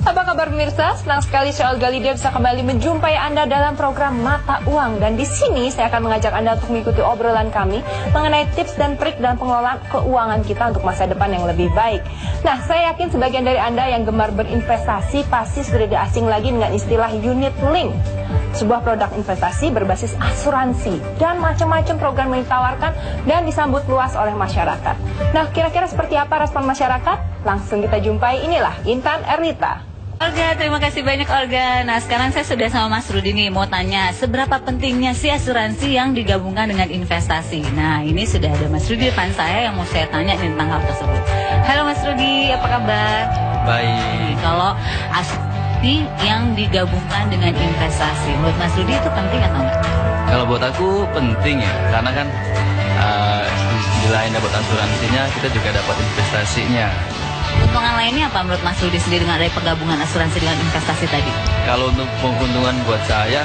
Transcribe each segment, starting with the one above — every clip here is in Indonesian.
Apa kabar pemirsa? Senang sekali saya Olga Lydia bisa kembali menjumpai Anda dalam program Mata Uang. Dan di sini saya akan mengajak Anda untuk mengikuti obrolan kami mengenai tips dan trik dalam pengelolaan keuangan kita untuk masa depan yang lebih baik. Nah, saya yakin sebagian dari Anda yang gemar berinvestasi pasti sudah tidak asing lagi dengan istilah unit link. Sebuah produk investasi berbasis asuransi dan macam-macam program yang ditawarkan dan disambut luas oleh masyarakat. Nah, kira-kira seperti apa respon masyarakat? Langsung kita jumpai, inilah Intan Ernita. Olga, terima kasih banyak Olga. Nah, sekarang saya sudah sama Mas Rudi nih, mau tanya seberapa pentingnya sih asuransi yang digabungkan dengan investasi. Nah, ini sudah ada Mas Rudi depan saya yang mau saya tanya tentang hal tersebut. Halo Mas Rudi, apa kabar? Baik. Kalau asuransi yang digabungkan dengan investasi, menurut Mas Rudi itu penting atau enggak? Kalau buat aku penting ya, karena kan di lain dapat asuransinya, kita juga dapat investasinya. Keuntungan lainnya apa menurut Mas Rudi sendiri dengan ada penggabungan asuransi dengan investasi tadi? Kalau untuk keuntungan buat saya,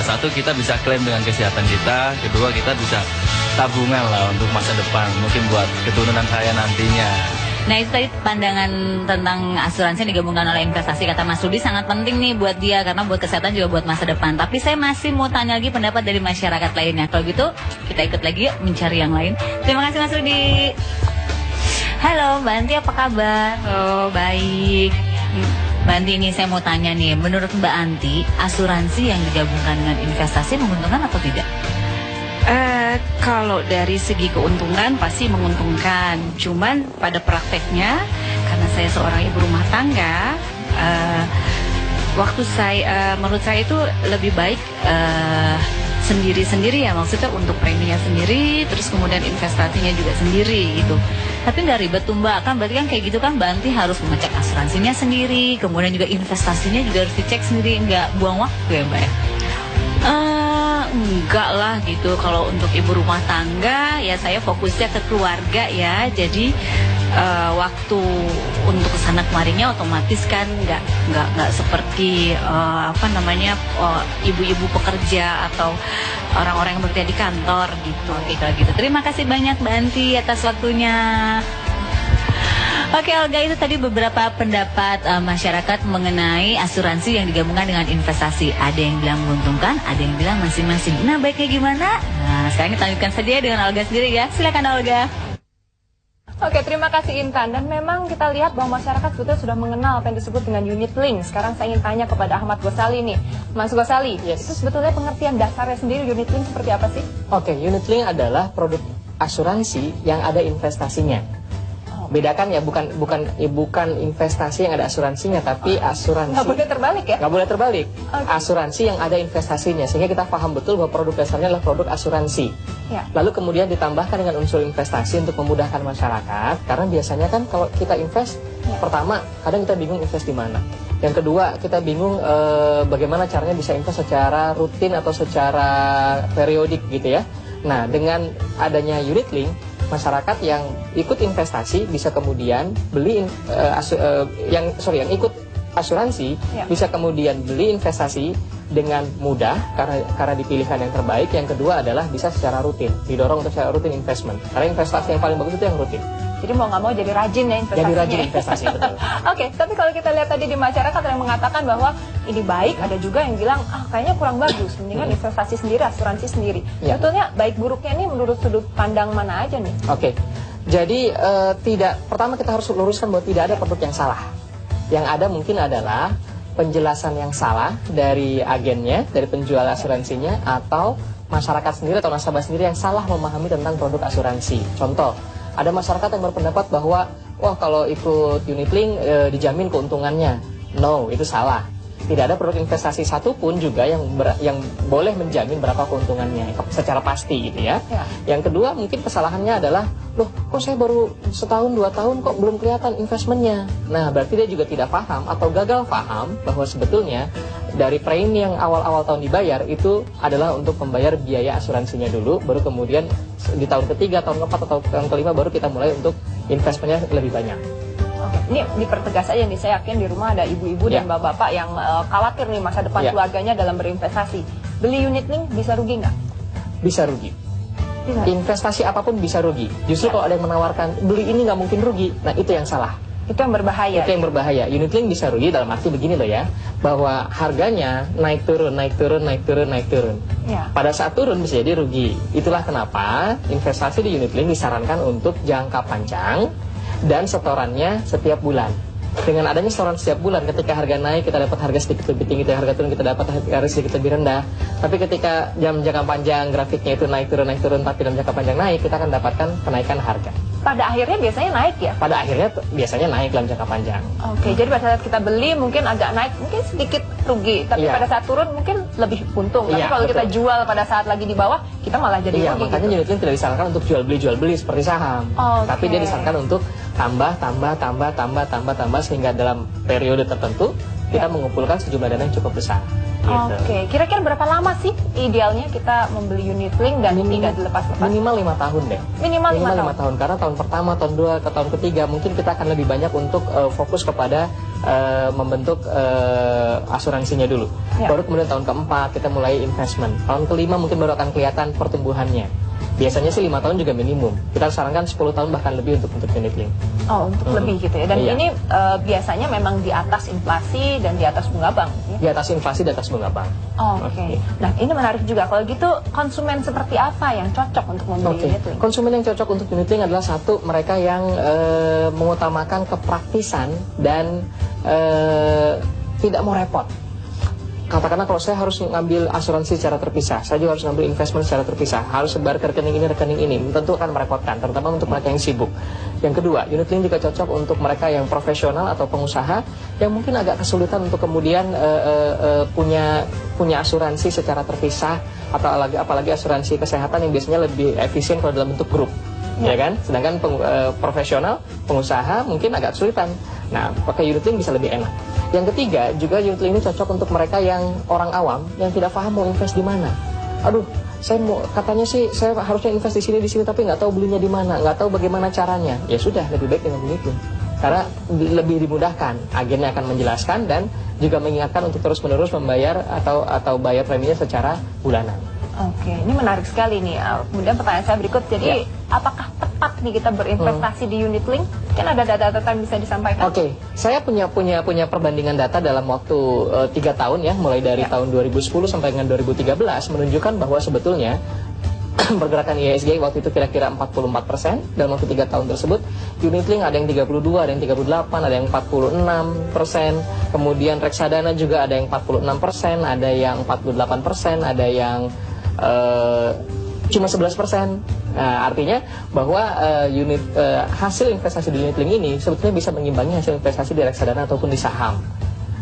satu kita bisa klaim dengan kesehatan kita, kedua kita bisa tabungan lah untuk masa depan, mungkin buat keturunan saya nantinya. Nah, itu tadi pandangan tentang asuransi yang digabungkan oleh investasi. Kata Mas Rudi sangat penting nih buat dia, karena buat kesehatan juga buat masa depan. Tapi saya masih mau tanya lagi pendapat dari masyarakat lainnya. Kalau gitu, kita ikut lagi yuk mencari yang lain. Terima kasih Mas Rudi. Halo Mbak Anti, apa kabar? Oh, baik. Mbak Anti, ini saya mau tanya nih, menurut Mbak Anti, asuransi yang digabungkan dengan investasi menguntungkan atau tidak? Kalau dari segi keuntungan pasti menguntungkan. Cuman pada prakteknya, karena saya seorang ibu rumah tangga, menurut saya itu lebih baik sendiri-sendiri ya, maksudnya untuk preminya sendiri, terus kemudian investasinya juga sendiri gitu. Tapi nggak ribet tuh Mbak, kan berarti kan kayak gitu kan Mbak Anti harus mengecek asuransinya sendiri, kemudian juga investasinya juga harus dicek sendiri, nggak buang waktu ya Mbak ya? Enggak lah gitu. Kalau untuk ibu rumah tangga ya saya fokusnya ke keluarga ya. Jadi waktu untuk kesana kemarinya otomatis kan nggak seperti ibu-ibu pekerja atau orang-orang yang bekerja di kantor gitu. Oke, kalau gitu terima kasih banyak Mbak Anti atas waktunya. Oke Olga, itu tadi beberapa pendapat masyarakat mengenai asuransi yang digabungkan dengan investasi. Ada yang bilang menguntungkan, ada yang bilang masing-masing. Nah, baiknya gimana? Nah, sekarang kita lanjutkan saja dengan Olga sendiri ya. Silakan Olga. Oke, terima kasih Intan. Dan memang kita lihat bahwa masyarakat sebetulnya sudah mengenal apa yang disebut dengan unit link. Sekarang saya ingin tanya kepada Ahmad Ghazali nih. Mas Ghazali, itu sebetulnya pengertian dasarnya sendiri unit link seperti apa sih? Oke, unit link adalah produk asuransi yang ada investasinya. Bedakan ya, bukan investasi yang ada asuransinya, tapi asuransi. Nggak boleh terbalik ya? Nggak boleh terbalik. Okay. Asuransi yang ada investasinya, sehingga kita paham betul bahwa produk dasarnya adalah produk asuransi. Ya. Lalu kemudian ditambahkan dengan unsur investasi untuk memudahkan masyarakat, karena biasanya kan kalau kita invest, pertama kadang kita bingung invest di mana. Yang kedua kita bingung bagaimana caranya bisa invest secara rutin atau secara periodik gitu ya. Nah, dengan adanya unit link, masyarakat yang ikut investasi bisa kemudian beli yang ikut asuransi bisa kemudian beli investasi dengan mudah karena dipilihkan yang terbaik. Yang kedua adalah bisa secara rutin, didorong untuk secara rutin investment. Karena investasi yang paling bagus itu yang rutin. Jadi mau nggak mau jadi rajin ya investasinya. Jadi rajin investasi, betul. Oke, tapi kalau kita lihat tadi di masyarakat yang mengatakan bahwa ini baik, ada juga yang bilang kayaknya kurang bagus, mendingan investasi sendiri, asuransi sendiri. Sebetulnya baik buruknya ini menurut sudut pandang mana aja nih? Oke, jadi pertama kita harus luruskan bahwa tidak ada produk yang salah. Yang ada mungkin adalah penjelasan yang salah dari agennya, dari penjual asuransinya, atau masyarakat sendiri atau nasabah sendiri yang salah memahami tentang produk asuransi. Contoh, ada masyarakat yang berpendapat bahwa wah kalau ikut unit link dijamin keuntungannya. No, itu salah. Tidak ada produk investasi satupun juga yang boleh menjamin berapa keuntungannya secara pasti gitu ya. Yang kedua mungkin kesalahannya adalah, loh kok saya baru setahun 2 tahun kok belum kelihatan investmentnya. Nah, berarti dia juga tidak paham atau gagal paham bahwa sebetulnya dari premi yang awal-awal tahun dibayar itu adalah untuk membayar biaya asuransinya dulu, baru kemudian di tahun ketiga, tahun keempat atau tahun kelima baru kita mulai untuk investmentnya lebih banyak. Oke, ini dipertegas aja nih, saya yakin di rumah ada ibu-ibu dan bapak-bapak yang khawatir nih masa depan keluarganya dalam berinvestasi. Beli unit link bisa rugi nggak? Bisa rugi. Investasi apapun bisa rugi. Justru kalau ada yang menawarkan beli ini nggak mungkin rugi, nah itu yang salah. Itu yang berbahaya. Itu yang berbahaya. Unit link bisa rugi dalam arti begini loh ya, bahwa harganya naik turun, naik turun, naik turun, naik turun. Ya. Pada saat turun bisa jadi rugi. Itulah kenapa investasi di unit link disarankan untuk jangka panjang dan setorannya setiap bulan. Dengan adanya setoran setiap bulan, ketika harga naik kita dapat harga sedikit lebih tinggi, harga turun kita dapat harga sedikit lebih rendah. Tapi ketika jangka panjang grafiknya itu naik turun, tapi dalam jangka panjang naik, kita akan dapatkan kenaikan harga. Pada akhirnya biasanya naik ya? Pada akhirnya biasanya naik dalam jangka panjang. Oke, jadi pada saat kita beli mungkin agak naik, mungkin sedikit rugi. Tapi Iya. pada saat turun mungkin lebih untung. Tapi Iya, kalau kita betul. jual pada saat lagi di bawah, kita malah jadi Iya, rugi makanya gitu. unit link tidak disarankan untuk jual beli seperti saham. Oke. Tapi dia disarankan untuk tambah sehingga dalam periode tertentu kita mengumpulkan sejumlah dana yang cukup besar. Gitu. Oke, kira-kira berapa lama sih idealnya kita membeli unit link dan tidak dilepas-lepas? Minimal 5 tahun deh. Minimal 5 5 tahun. Karena tahun pertama, tahun 2, ke tahun ketiga mungkin kita akan lebih banyak untuk fokus kepada membentuk asuransinya dulu. Ya. Baru kemudian tahun keempat kita mulai investment. Tahun kelima mungkin baru akan kelihatan pertumbuhannya. Biasanya sih 5 tahun juga minimum. Kita sarankan 10 tahun bahkan lebih untuk unit link. Oh, untuk lebih gitu ya. Dan Iya. ini biasanya memang di atas inflasi dan di atas bunga bank ya? Di atas inflasi, di atas bunga bank. Oke. Nah, ini menarik juga. Kalau gitu, konsumen seperti apa yang cocok untuk membeli Oke, unit link? konsumen yang cocok untuk unit link adalah satu, mereka yang mengutamakan kepraktisan dan tidak mau repot. Katakanlah kalau saya harus ngambil asuransi secara terpisah, saya juga harus ngambil investment secara terpisah, harus sebar ke rekening ini, tentu akan merepotkan, terutama untuk mereka yang sibuk. Yang kedua, unit link juga cocok untuk mereka yang profesional atau pengusaha yang mungkin agak kesulitan untuk kemudian punya asuransi secara terpisah, atau apalagi asuransi kesehatan yang biasanya lebih efisien kalau dalam bentuk grup. Ya kan? Sedangkan profesional, pengusaha mungkin agak kesulitan. Nah, pakai unit link bisa lebih enak. Yang ketiga, juga unit link ini cocok untuk mereka yang orang awam yang tidak paham mau invest di mana. Aduh, katanya sih saya harusnya invest di sini tapi nggak tahu belinya di mana, nggak tahu bagaimana caranya. Ya sudah, lebih baik dengan unit link. Karena lebih dimudahkan, agennya akan menjelaskan dan juga mengingatkan untuk terus-menerus membayar atau bayar preminya secara bulanan. Oke, ini menarik sekali nih. Kemudian pertanyaan saya berikut, jadi apakah tepat nih kita berinvestasi di unit link? Kan ada data-data yang bisa disampaikan? Oke, saya punya perbandingan data dalam waktu 3 tahun ya, mulai dari tahun 2010 sampai dengan 2013 menunjukkan bahwa sebetulnya pergerakan IHSG waktu itu kira-kira 44%. Dalam waktu 3 tahun tersebut, unit link ada yang 32, ada yang 38, ada yang 46%. Kemudian reksadana juga ada yang 46%, ada yang 48%, ada yang cuma 11%. Nah, artinya bahwa hasil investasi di unit link ini sebetulnya bisa mengimbangi hasil investasi di reksadana ataupun di saham.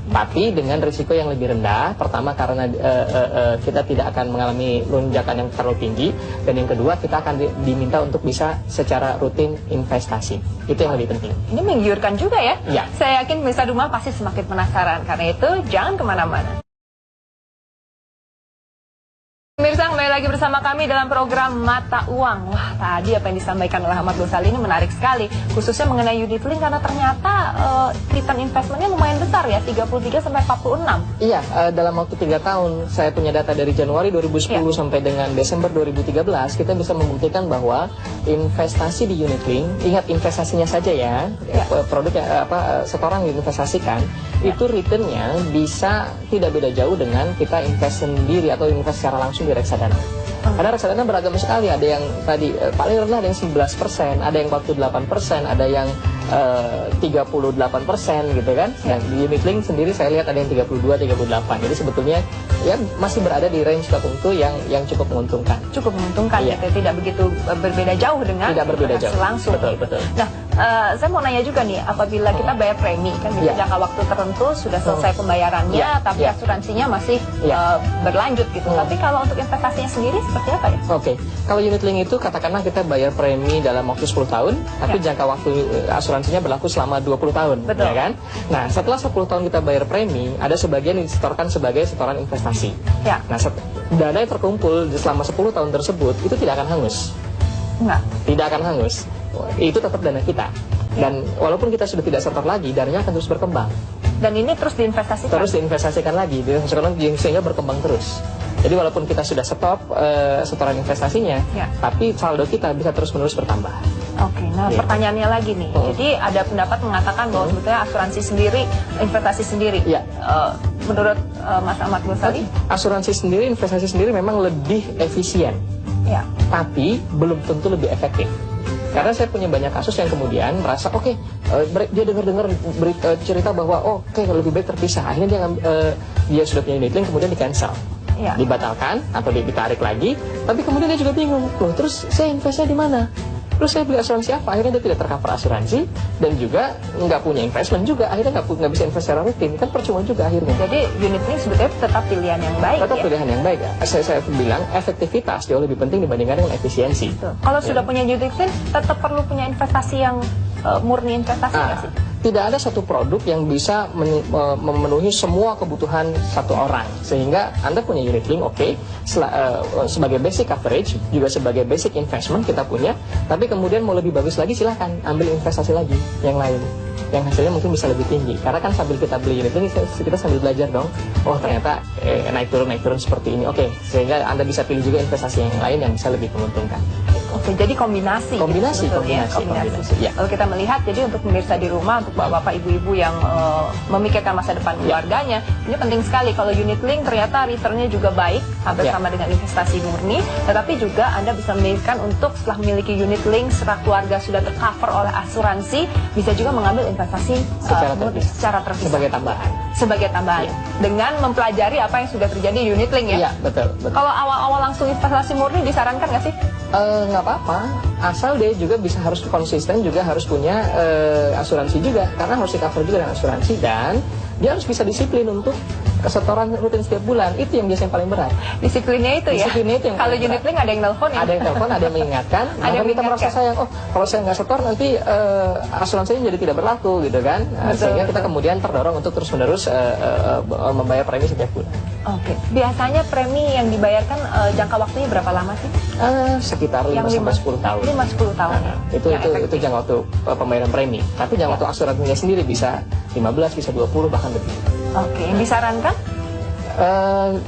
Tapi dengan risiko yang lebih rendah. Pertama karena kita tidak akan mengalami lonjakan yang terlalu tinggi, dan yang kedua kita akan diminta untuk bisa secara rutin investasi. Itu yang lebih penting. Ini menggiurkan juga ya? Iya. Saya yakin pemirsa rumah pasti semakin penasaran. Karena itu jangan kemana-mana. Pemirsa, kembali lagi bersama kami dalam program Mata Uang. Wah, tadi apa yang disampaikan oleh Ahmad Gosali ini menarik sekali, khususnya mengenai unit link, karena ternyata return investmentnya lumayan besar ya, 33-46. Iya, dalam waktu 3 tahun, saya punya data dari Januari 2010 sampai dengan Desember 2013, kita bisa membuktikan bahwa investasi di unit link, ingat investasinya saja ya, produk yang setoran yang diinvestasikan, itu returnnya bisa tidak beda jauh dengan kita invest sendiri atau invest secara langsung di reksadana. Karena reksadana beragam sekali, ada yang tadi paling rendah ada yang 11%, ada yang 48%, ada yang 38% gitu kan. Dan di unit link sendiri saya lihat ada yang 32-38. Jadi sebetulnya ya masih berada di range tertentu yang cukup menguntungkan. Cukup menguntungkan Iya. gitu, tidak begitu berbeda jauh dengan Tidak berbeda jauh. langsung. Betul, betul. Nah, saya mau nanya juga nih, apabila kita bayar premi kan di Iya. jangka waktu tertentu sudah selesai pembayarannya, Iya. tapi Iya. asuransinya masih Iya. berlanjut gitu. Tapi kalau untuk investasinya sendiri seperti apa ya? Oke, kalau unit link itu katakanlah kita bayar premi dalam waktu 10 tahun, tapi jangka waktu asuransinya berlaku selama 20 tahun, Betul. ya kan? Nah, setelah 10 tahun kita bayar premi, ada sebagian yang disetorkan sebagai setoran investasi. Ya. Nah, dana yang terkumpul selama 10 tahun tersebut itu tidak akan hangus. Enggak. Tidak akan hangus. Itu tetap dana kita. Dan walaupun kita sudah tidak setor lagi, dananya akan terus berkembang. Dan ini terus diinvestasikan. Terus diinvestasikan lagi, sehingga berkembang terus. Jadi walaupun kita sudah stop setoran investasinya, Ya. tapi saldo kita bisa terus-menerus bertambah. Oke, nah Gitu. pertanyaannya lagi nih. Jadi ada pendapat mengatakan bahwa sebetulnya asuransi sendiri, investasi sendiri. Iya. Menurut Mas Ahmad Ghazali? Asuransi sendiri, investasi sendiri memang lebih efisien, Ya. tapi belum tentu lebih efektif. Karena saya punya banyak kasus yang kemudian merasa oke, dia dengar cerita bahwa oke, lebih baik terpisah. Akhirnya dia sudah punya unit link, kemudian di cancel, Ya. dibatalkan atau ditarik lagi. Tapi kemudian dia juga bingung, loh terus saya investnya di mana? Terus saya beli asuransi apa? Akhirnya dia tidak tercover asuransi dan juga nggak punya investment juga. Akhirnya nggak bisa invest secara rutin, kan percuma juga akhirnya. Jadi unit link sebetulnya tetap pilihan yang baik Tetap ya. pilihan yang baik. Saya bilang efektivitas jauh lebih penting dibandingkan dengan efisiensi. Tuh. Kalau sudah punya unit link, tetap perlu punya investasi yang murni investasi nggak sih? Tidak ada satu produk yang bisa memenuhi semua kebutuhan satu orang. Sehingga Anda punya unit link, oke, sebagai basic coverage, juga sebagai basic investment kita punya. Tapi kemudian mau lebih bagus lagi, silahkan ambil investasi lagi yang lain, yang hasilnya mungkin bisa lebih tinggi. Karena kan sambil kita beli unit link, kita sambil belajar dong. Oh ternyata naik turun seperti ini. Oke, sehingga Anda bisa pilih juga investasi yang lain yang bisa lebih menguntungkan. Oke, jadi kombinasi. Kombinasi. Ya. Kalau kita melihat, jadi untuk pemirsa di rumah, untuk bapak-bapak, ibu-ibu yang memikirkan masa depan keluarganya, ini penting sekali. Kalau unit link ternyata returnnya juga baik, hampir sama dengan investasi murni, tetapi juga Anda bisa memilihkan untuk setelah memiliki unit link, setelah keluarga sudah tercover oleh asuransi, bisa juga mengambil investasi secara terpisah. Sebagai tambahan. Dengan mempelajari apa yang sudah terjadi di unit link ya. Iya, betul. Kalau awal-awal langsung investasi murni disarankan nggak sih? Nggak apa-apa, asal dia juga harus konsisten, juga harus punya asuransi juga, karena harus di cover juga dengan asuransi, dan dia harus bisa disiplin untuk setoran rutin setiap bulan. Itu yang biasanya paling berat. Disiplinnya itu ya. Disiplinnya itu yang kalau paling unit berat. link ada yang nelfon ya. Ada yang telepon, ada yang mengingatkan. Ada yang kita merasa sayang, kalau saya nggak setor nanti asuransinya jadi tidak berlaku gitu kan. Sehingga kita kemudian terdorong untuk terus-menerus membayar premi setiap bulan. Oke. Biasanya premi yang dibayarkan jangka waktunya berapa lama sih? Sekitar 5-10 tahun. 5-10 tahun. Itu jangka waktu pembayaran premi. Tapi jangka waktu asuransinya sendiri bisa 15, bisa 20, bahkan lebih. Oke, disarankan?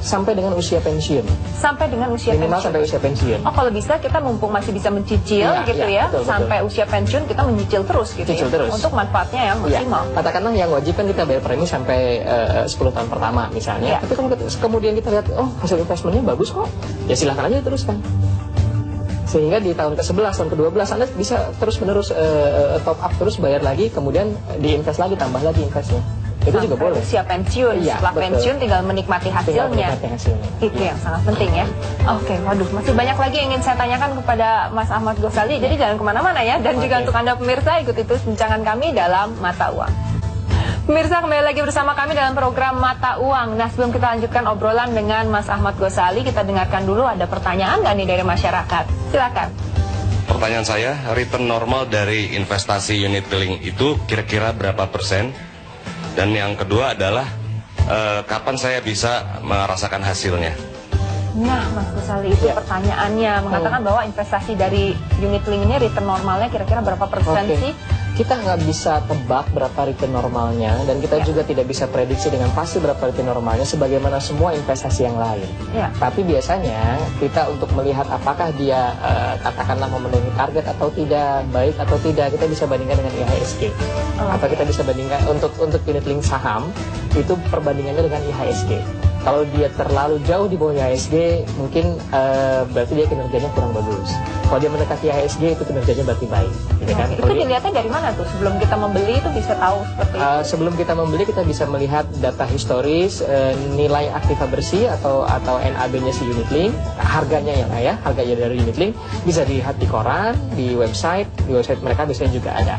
Sampai dengan usia pensiun. Sampai dengan usia Minimal pensiun? sampai usia pensiun. Oh, kalau bisa kita mumpung masih bisa mencicil gitu ya, betul. sampai usia pensiun kita mencicil terus gitu Cicil ya, terus. untuk manfaatnya yang maksimal. Katakanlah yang wajib kan kita bayar premi sampai 10 tahun pertama misalnya. Tapi kalau kemudian kita lihat, oh hasil investmentnya bagus kok, ya silahkan aja teruskan. Sehingga di tahun ke-11, tahun ke-12 Anda bisa terus-menerus top up terus, bayar lagi, kemudian diinvest lagi, tambah lagi investnya. Itu sampai juga boleh. usia pensiun, Iya, setelah betul. pensiun tinggal menikmati hasilnya. Itu yang sangat penting ya. Oke, waduh, masih banyak lagi yang ingin saya tanyakan kepada Mas Ahmad Ghazali. Jadi jangan kemana-mana ya. Dan juga untuk Anda pemirsa, ikuti terus bincangan kami dalam Mata Uang. Pemirsa, kembali lagi bersama kami dalam program Mata Uang. Nah, sebelum kita lanjutkan obrolan dengan Mas Ahmad Ghazali, kita dengarkan dulu ada pertanyaan nggak nih dari masyarakat. Silakan. Pertanyaan saya, return normal dari investasi unit link itu kira-kira berapa persen? Dan yang kedua adalah kapan saya bisa merasakan hasilnya? Nah, Mas Ghazali, itu pertanyaannya mengatakan bahwa investasi dari unit link ini return normalnya kira-kira berapa persen sih? Kita nggak bisa tebak berapa return normalnya, dan kita juga tidak bisa prediksi dengan pasti berapa return normalnya sebagaimana semua investasi yang lain. Tapi biasanya kita untuk melihat apakah dia katakanlah memenuhi target atau tidak, baik atau tidak, kita bisa bandingkan dengan IHSG. Atau kita bisa bandingkan untuk unit link saham, itu perbandingannya dengan IHSG. Kalau dia terlalu jauh di bawah IHSG, mungkin berarti dia kinerjanya kurang bagus. Kalau dia mendekati IHSG, itu kinerjanya berarti baik. Gitu kan? Itu dilihatnya dari mana tuh? Sebelum kita membeli itu bisa tahu seperti itu? Sebelum kita membeli, kita bisa melihat data historis, nilai aktiva bersih atau NAB-nya si unit link, harganya harganya dari unit link, bisa dilihat di koran, di website mereka biasanya juga ada.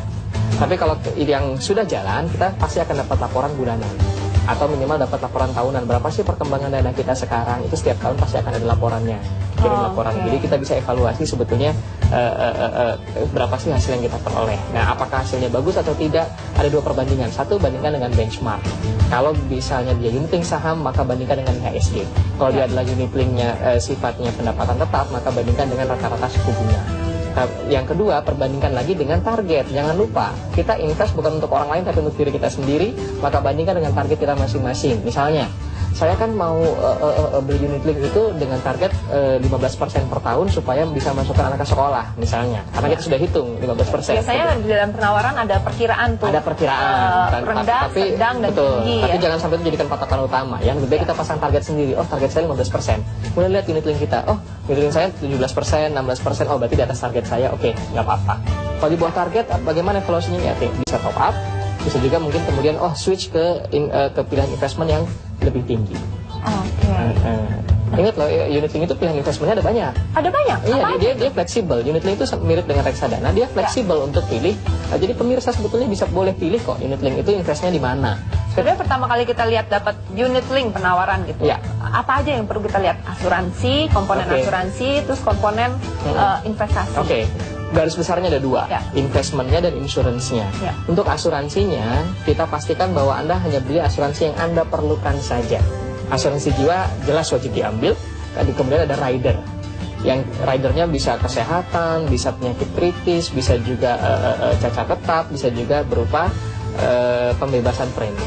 Tapi kalau yang sudah jalan, kita pasti akan dapat laporan bulanan. Atau minimal dapat laporan tahunan, berapa sih perkembangan dana kita sekarang, itu setiap tahun pasti akan ada laporannya, kirim laporan. Jadi kita bisa evaluasi sebetulnya berapa sih hasil yang kita peroleh. Nah, apakah hasilnya bagus atau tidak, ada dua perbandingan. Satu, bandingkan dengan benchmark. Kalau misalnya dia unit link saham, maka bandingkan dengan IHSG. Kalau dia adalah unit linknya sifatnya pendapatan tetap, maka bandingkan dengan rata-rata suku bunga. Yang kedua, perbandingkan lagi dengan target. Jangan lupa, kita invest bukan untuk orang lain tapi untuk diri kita sendiri, maka bandingkan dengan target kita masing-masing. Misalnya, saya kan mau beli unit link itu dengan target 15% per tahun supaya bisa masukkan anak ke sekolah misalnya, karena kita sudah hitung 15%. Biasanya di dalam penawaran ada perkiraan tuh. Ada perkiraan, rendah, sedang, dan betul, tinggi. tapi ya? jangan sampai itu jadikan patokan utama. Yang lebih baik kita pasang target sendiri. Oh, target saya 15%. Kemudian lihat unit link kita. Oh, unit link saya 17%, 16%. Oh, berarti di atas target saya. Oke, nggak apa-apa. Kalau di bawah target, bagaimana evaluasinya? Ya, bisa top up. Bisa juga mungkin kemudian switch ke pilihan investment yang lebih tinggi. Oke. Ingat loh, unit link itu pilihan investmentnya ada banyak. Ada banyak? Iya, dia fleksibel. Unit link itu mirip dengan reksadana, dia fleksibel untuk pilih. Jadi pemirsa sebetulnya boleh pilih kok unit link itu investnya di mana. Sebenarnya pertama kali kita lihat dapat unit link penawaran gitu. Ya. Apa aja yang perlu kita lihat? Asuransi, komponen asuransi, terus komponen investasi. Oke. Garis besarnya ada dua, Ya. investmentnya dan insurance-nya. Ya. Untuk asuransinya, kita pastikan bahwa Anda hanya beli asuransi yang Anda perlukan saja. Asuransi jiwa jelas wajib diambil. Kemudian ada rider, yang ridernya bisa kesehatan, bisa penyakit kritis, bisa juga cacat tetap, bisa juga berupa pembebasan premi.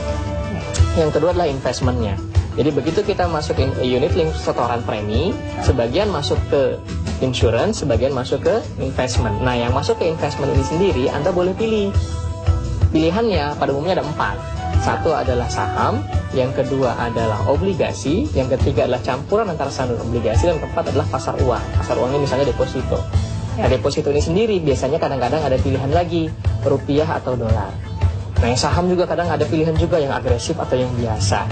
Yang kedua adalah investmentnya. Jadi begitu kita masukin unit link setoran premi, sebagian masuk ke insurance, sebagian masuk ke investment. Nah, yang masuk ke investment ini sendiri Anda boleh pilih. Pilihannya pada umumnya ada 4. Satu adalah saham, yang kedua adalah obligasi, yang ketiga adalah campuran antara saham dan obligasi, dan keempat adalah pasar uang. Pasar uangnya misalnya deposito. Nah, deposito ini sendiri biasanya kadang-kadang ada pilihan lagi, rupiah atau dolar. Nah, yang saham juga kadang ada pilihan juga yang agresif atau yang biasa.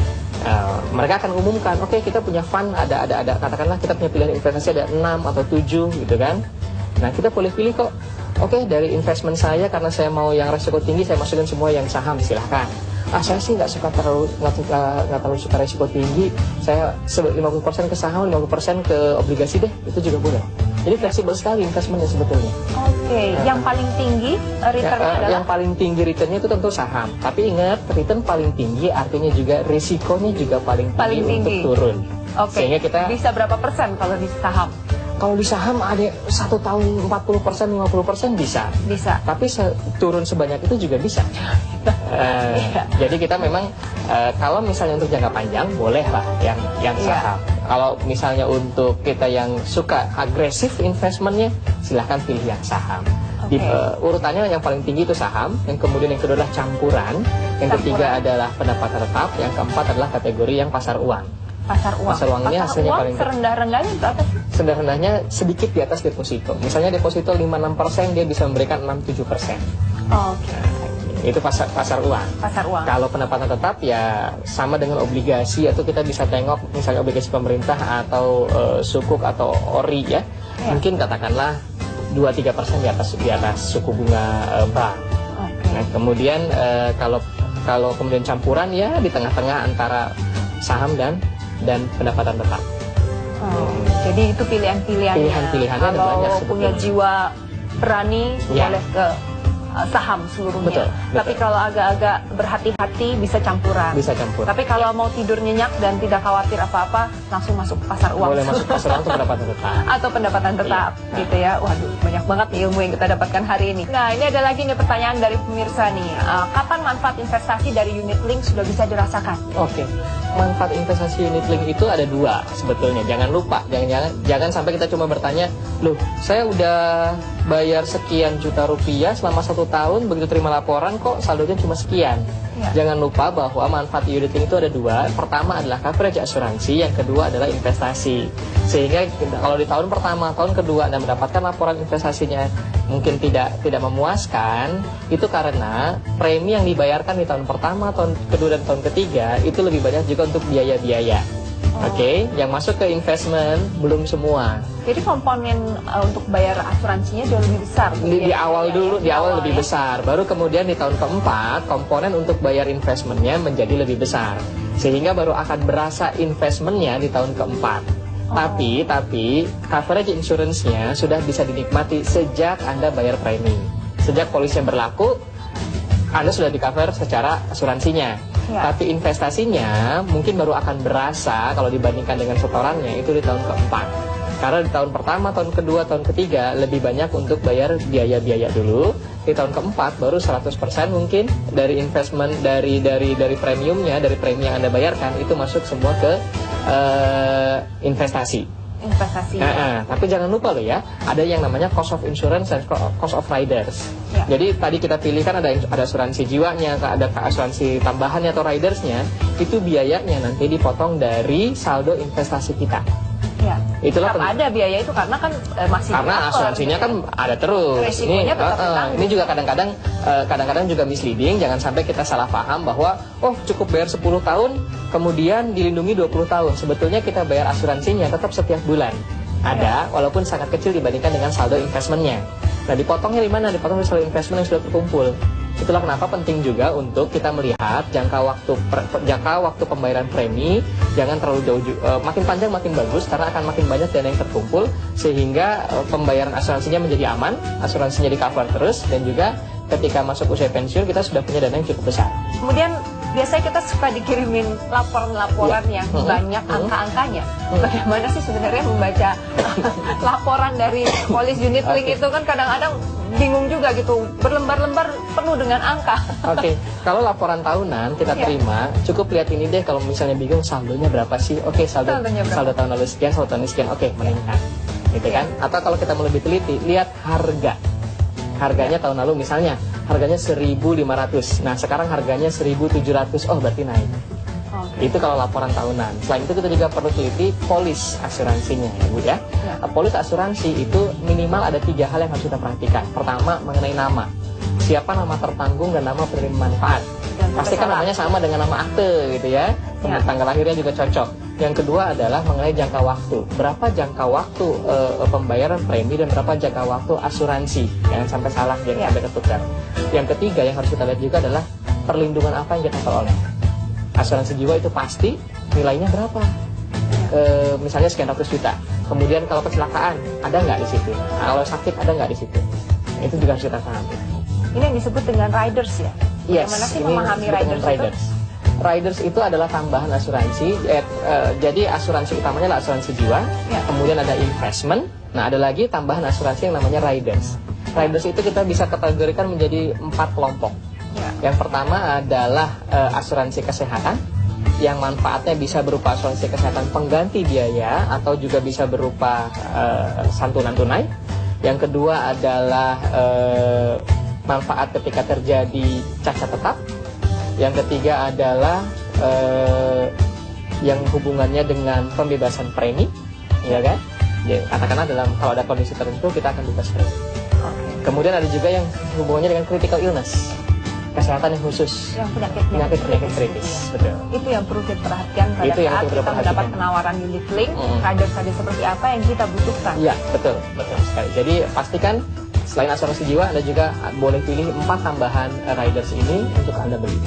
Mereka akan umumkan, oke, kita punya fund, ada katakanlah kita punya pilihan investasi ada 6 atau 7 gitu kan. Nah, kita boleh pilih kok. Oke, dari investment saya karena saya mau yang resiko tinggi, saya masukin semua yang saham, silahkan. Saya sih nggak terlalu suka resiko tinggi, saya 50% ke saham, 50% ke obligasi deh, itu juga boleh. Jadi fleksibel sekali investmentnya sebetulnya. Oke, yang paling tinggi returnnya adalah? Yang paling tinggi returnnya itu tentu saham. Tapi ingat, return paling tinggi artinya juga risikonya juga paling tinggi untuk turun. Oke, Sehingga kita bisa berapa persen kalau di saham? Kalau di saham ada 1 tahun 40%, 50% bisa. Bisa. Tapi turun sebanyak itu juga bisa. Jadi kita memang kalau misalnya untuk jangka panjang boleh lah yang saham. Kalau misalnya untuk kita yang suka agresif investmentnya, silahkan pilih yang saham. Urutannya yang paling tinggi itu saham, yang kemudian yang kedua adalah campuran, yang ketiga adalah pendapatan tetap, yang keempat adalah kategori yang pasar uang. Pasar uang. Pasar uang ini hasilnya paling serendah-rendahnya berapa sih? Serendah-rendahnya sedikit di atas deposito. Misalnya deposito 5-6%, dia bisa memberikan 6-7%. Oke. Itu pasar uang. Pasar uang. Kalau pendapatan tetap ya sama dengan obligasi, atau kita bisa tengok misalnya obligasi pemerintah atau sukuk atau ori ya. Mungkin katakanlah 2-3% di atas suku bunga bank. Nah, kemudian kalau kemudian campuran ya di tengah-tengah antara saham dan pendapatan tetap. Jadi itu pilihan-pilihannya. Pilihan-pilihannya ada banyak Kalau sebetulnya. punya jiwa berani boleh ke saham seluruhnya. Betul. Tapi kalau agak-agak berhati-hati bisa campuran. Bisa campur. Tapi kalau mau tidur nyenyak dan tidak khawatir apa-apa, langsung masuk ke pasar uang. Boleh masuk pasar uang untuk pendapatan tetap. Atau pendapatan tetap, gitu ya. Waduh, banyak banget nih ilmu yang kita dapatkan hari ini. Nah, ini ada lagi nih pertanyaan dari pemirsa nih. Kapan manfaat investasi dari unit link sudah bisa dirasakan? Oke. Manfaat investasi unit link itu ada 2 sebetulnya. Jangan lupa, jangan sampai kita cuma bertanya, loh, saya udah bayar sekian juta rupiah selama 1 tahun, begitu terima laporan kok saldonya cuma sekian. Jangan lupa bahwa manfaat unit link itu ada 2. Pertama adalah coverage asuransi, yang kedua adalah investasi. Sehingga kalau di tahun pertama, tahun kedua Anda mendapatkan laporan investasinya mungkin tidak memuaskan, itu karena premi yang dibayarkan di tahun pertama, tahun kedua dan tahun ketiga itu lebih banyak juga untuk biaya-biaya. Oke, yang masuk ke investment belum semua. Jadi komponen untuk bayar asuransinya jauh lebih besar. Di awal dulu, di awal lebih besar. Baru kemudian di tahun keempat, komponen untuk bayar investmentnya menjadi lebih besar. Sehingga baru akan berasa investmentnya di tahun keempat. Tapi coverage insurance-nya sudah bisa dinikmati sejak Anda bayar premi. Sejak polisinya berlaku, Anda sudah di-cover secara asuransinya. Tapi investasinya mungkin baru akan berasa kalau dibandingkan dengan setorannya itu di tahun keempat. Karena di tahun pertama, tahun kedua, tahun ketiga lebih banyak untuk bayar biaya-biaya dulu. Di tahun keempat baru 100% mungkin dari investment, dari premiumnya, dari premi yang Anda bayarkan itu masuk semua ke investasi. Tapi jangan lupa loh ya, ada yang namanya cost of insurance dan cost of riders. Ya. Jadi tadi kita pilih kan ada asuransi jiwanya, ada asuransi tambahannya atau ridersnya, itu biayanya nanti dipotong dari saldo investasi kita. Ya. Itulah ada biaya itu karena kan masih karena asuransinya kan ada terus. Resikonya tetap ditanggung. Ini juga kadang-kadang juga misleading. Jangan sampai kita salah paham bahwa cukup bayar 10 tahun kemudian dilindungi 20 tahun. Sebetulnya kita bayar asuransinya tetap setiap bulan. Ada, walaupun sangat kecil dibandingkan dengan saldo investmentnya. Nah, dipotongnya di mana? Dipotong dari saldo investment yang sudah terkumpul. Itulah kenapa penting juga untuk kita melihat jangka waktu pembayaran premi. Jangan terlalu jauh, makin panjang makin bagus karena akan makin banyak dana yang terkumpul sehingga pembayaran asuransinya menjadi aman, asuransinya di cover terus, dan juga ketika masuk usia pensiun kita sudah punya dana yang cukup besar. Kemudian biasanya kita suka dikirimin laporan-laporan yang banyak angka-angkanya. Bagaimana sih sebenarnya membaca laporan dari Polis Unit Link itu kan kadang-kadang bingung juga gitu, berlembar-lembar penuh dengan angka. Kalau laporan tahunan kita terima, cukup lihat ini deh. Kalau misalnya bingung saldonya berapa sih? Saldo tahun lalu sekian, saldo tahun ini sekian. Meningkat, gitu kan? Atau kalau kita mau lebih teliti, lihat harganya tahun lalu misalnya harganya 1.500. Nah, sekarang harganya 1.700. Berarti naik. Itu kalau laporan tahunan. Selain itu kita juga perlu teliti polis asuransinya ya Bu ya. Polis asuransi itu minimal ada 3 hal yang harus kita perhatikan. Pertama, mengenai nama. Siapa nama tertanggung dan nama penerima manfaat. Pastikan namanya sama dengan nama akte gitu ya. Tanggal lahirnya juga cocok. Yang kedua adalah mengenai jangka waktu. Berapa jangka waktu pembayaran premi dan berapa jangka waktu asuransi. Jangan sampai salah, jangan sampai ketukar. Yang ketiga yang harus kita lihat juga adalah perlindungan apa yang kita peroleh. Asuransi jiwa itu pasti nilainya berapa. Misalnya sekian ratus juta. Kemudian kalau kecelakaan ada nggak di situ? Kalau sakit ada nggak di situ? Itu juga harus kita pahami. Ini yang disebut dengan riders ya? Bagaimana sih memahami riders itu? Riders itu adalah tambahan asuransi. Jadi asuransi utamanya adalah asuransi jiwa. Kemudian ada investment. Nah, ada lagi tambahan asuransi yang namanya riders. Riders itu kita bisa kategorikan menjadi 4 kelompok. Yang pertama adalah asuransi kesehatan, yang manfaatnya bisa berupa asuransi kesehatan pengganti biaya atau juga bisa berupa santunan tunai. Yang kedua adalah manfaat ketika terjadi cacat tetap. Yang ketiga adalah yang hubungannya dengan pembebasan premi, ya kan? Ya, katakanlah kalau ada kondisi tertentu kita akan bebas premi. Kemudian ada juga yang hubungannya dengan critical illness, kesehatan yang khusus, yang penyakit kritis. Betul. Itu yang perlu kita perhatikan pada saat kita mendapat penawaran unit link. Riders seperti apa yang kita butuhkan. Iya, betul sekali. Jadi pastikan selain asuransi jiwa, Anda juga boleh pilih 4 tambahan riders ini untuk Anda beli.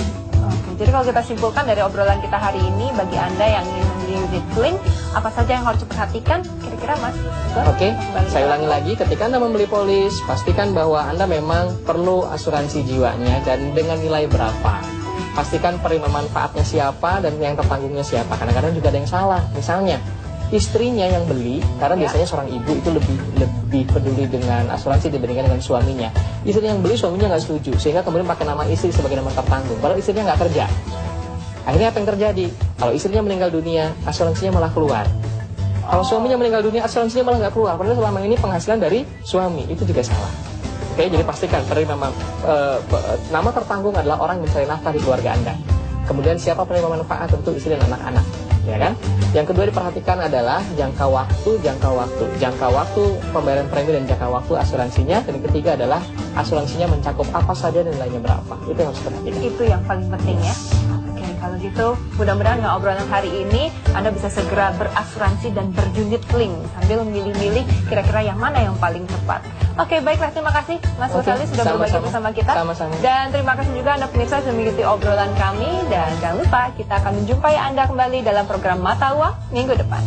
Jadi kalau kita simpulkan dari obrolan kita hari ini, bagi Anda yang ingin membeli unit link, apa saja yang harus diperhatikan? Kira-kira Mas? Saya ulangi lagi, ketika Anda membeli polis, pastikan bahwa Anda memang perlu asuransi jiwanya dan dengan nilai berapa. Pastikan penerima manfaatnya siapa dan yang tertanggungnya siapa. Kadang-kadang juga ada yang salah. Misalnya, istrinya yang beli, karena biasanya seorang ibu itu lebih peduli dengan asuransi dibandingkan dengan suaminya. Istrinya yang beli, suaminya nggak setuju, sehingga kemudian pakai nama istri sebagai nama tertanggung. Padahal istrinya nggak kerja. Akhirnya apa yang terjadi? Kalau istrinya meninggal dunia, asuransinya malah keluar. Kalau suaminya meninggal dunia, asuransinya malah nggak keluar. Padahal selama ini penghasilan dari suami, itu juga salah. Jadi pastikan penerima nama tertanggung adalah orang yang mencari nafkah di keluarga Anda. Kemudian siapa penerima manfaat? Tentu istri dan anak-anak, ya kan? Yang kedua diperhatikan adalah jangka waktu pembayaran premi dan jangka waktu asuransinya. Dan yang ketiga adalah asuransinya mencakup apa saja dan nilainya berapa. Itu yang harus diperhatikan. Itu yang paling penting ya. Kalau gitu, mudah-mudahan dengan obrolan hari ini Anda bisa segera berasuransi dan berunit link sambil memilih-milih kira-kira yang mana yang paling tepat. Baiklah, terima kasih Mas Rosali sudah berbagi bersama kita. Sama-sama. Dan terima kasih juga Anda pemirsa sudah mengikuti obrolan kami. Dan jangan lupa kita akan menjumpai Anda kembali dalam program Mata Uang minggu depan.